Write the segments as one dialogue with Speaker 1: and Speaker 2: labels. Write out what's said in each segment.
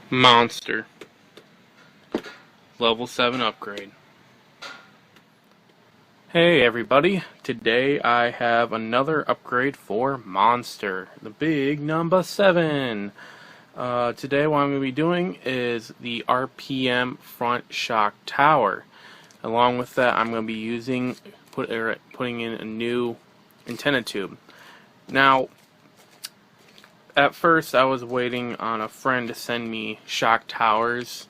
Speaker 1: Monster Level 7 upgrade. Hey everybody, today I have another upgrade for Monster, the big number 7. Today what I'm going to be doing is the RPM front shock tower. Along with that, I'm going to be putting in a new antenna tube. Now, at first I was waiting on a friend to send me shock towers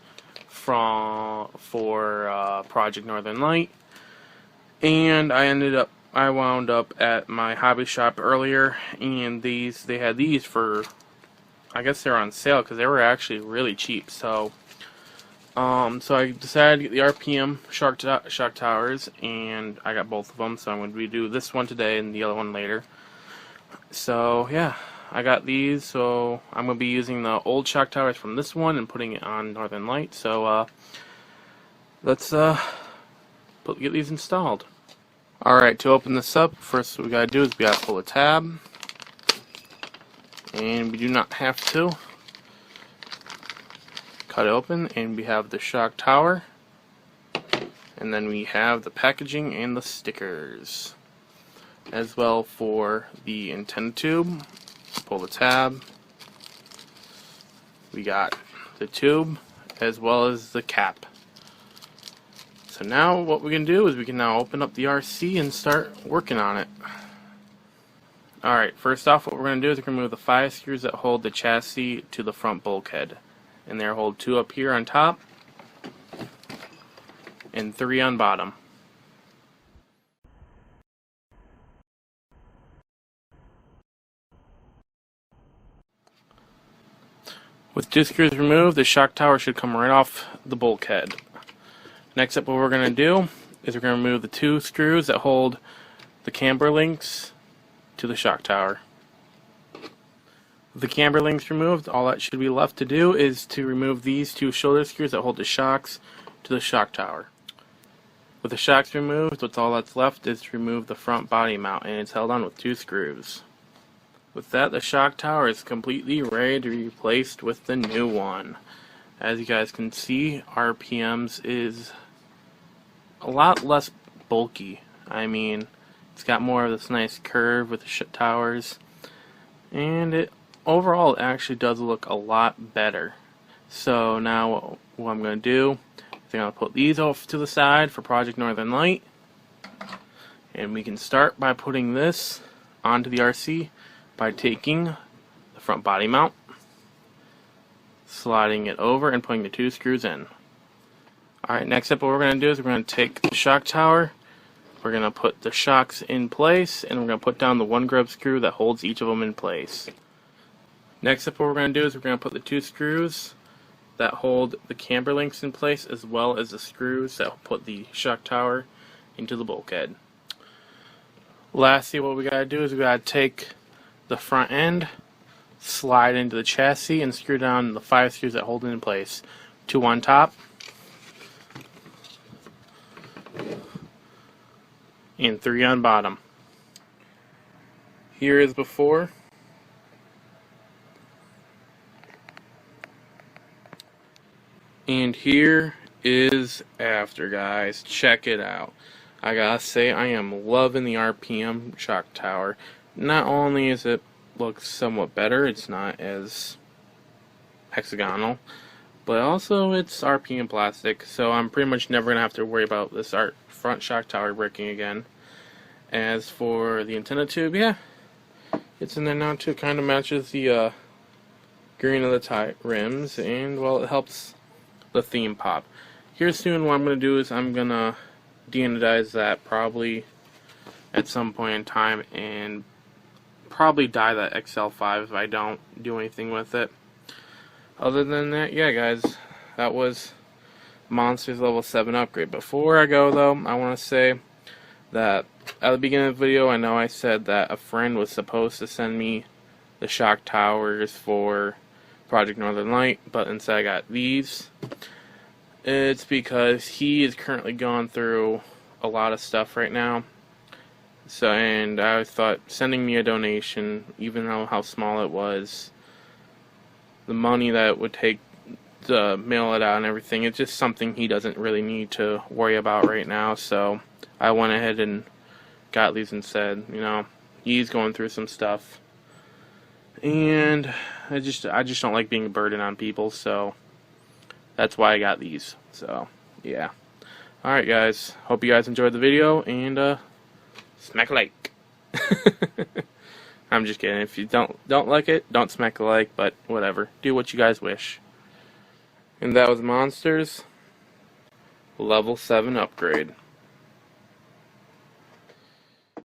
Speaker 1: for Project Northern Light, and I wound up at my hobby shop earlier, and they had these for, I guess they were on sale because they were actually really cheap. So I decided to get the RPM shock towers, and I got both of them. So I'm going to do this one today and the other one later. So yeah, I got these. So I'm going to be using the old shock towers from this one and putting it on Northern Light. So let's get these installed. Alright, to open this up, first what we gotta do is we gotta pull a tab, and we do not have to cut it open, and we have the shock tower, and then we have the packaging and the stickers as well for the antenna tube. Pull the tab, we got the tube as well as the cap. So now what we can do is we can now open up the RC and start working on it. Alright, first off what we're going to do is we're going to remove the 5 screws that hold the chassis to the front bulkhead. And there hold 2 up here on top and 3 on bottom. With 2 screws removed, the shock tower should come right off the bulkhead. Next up, what we're going to do is we're going to remove the 2 screws that hold the camber links to the shock tower. With the camber links removed, all that should be left to do is to remove these 2 shoulder screws that hold the shocks to the shock tower. With the shocks removed, all that's left is to remove the front body mount, and it's held on with 2 screws. With that, the shock tower is completely ready to be replaced with the new one. As you guys can see, RPM's is a lot less bulky. I mean, it's got more of this nice curve with the towers, and overall it actually does look a lot better. So now what I'm going to do is I'm going to put these off to the side for Project Northern Light, and we can start by putting this onto the RC by taking the front body mount, sliding it over, and putting the 2 screws in. Alright, next up what we're going to do is we're going to take the shock tower, we're going to put the shocks in place, and we're going to put down the 1 grub screw that holds each of them in place. Next up what we're going to do is we're going to put the 2 screws that hold the camber links in place, as well as the screws that put the shock tower into the bulkhead. Lastly, what we got to do is we got to take the front end, slide into the chassis, and screw down the 5 screws that hold it in place. 2 on top and 3 on bottom. Here is before, and here is after, guys. Check it out. I gotta say, I am loving the RPM shock tower. Not only is it looks somewhat better, it's not as hexagonal, but also it's RPM plastic, so I'm pretty much never going to have to worry about this front shock tower breaking again. As for the antenna tube, yeah, it's in there now too. Kind of matches the green of the rims, and well, it helps the theme pop. Here soon what I'm going to do is I'm going to de-anodize that probably at some point in time, and probably dye that XL5 if I don't do anything with it. Other than that, yeah guys, that was Monster's Level 7 upgrade. Before I go though, I want to say that at the beginning of the video, I know I said that a friend was supposed to send me the shock towers for Project Northern Light, but instead I got these. It's because he is currently going through a lot of stuff right now. So, and I thought sending me a donation, even though how small it was, the money that it would take to mail it out and everything. It's just something he doesn't really need to worry about right now, so I went ahead and got these instead. You know, he's going through some stuff, and I just don't like being a burden on people, so that's why I got these. So yeah. Alright guys, hope you guys enjoyed the video, and smack a like. I'm just kidding. If you don't like it, don't smack a like, but whatever. Do what you guys wish. And that was Monsters Level 7 upgrade.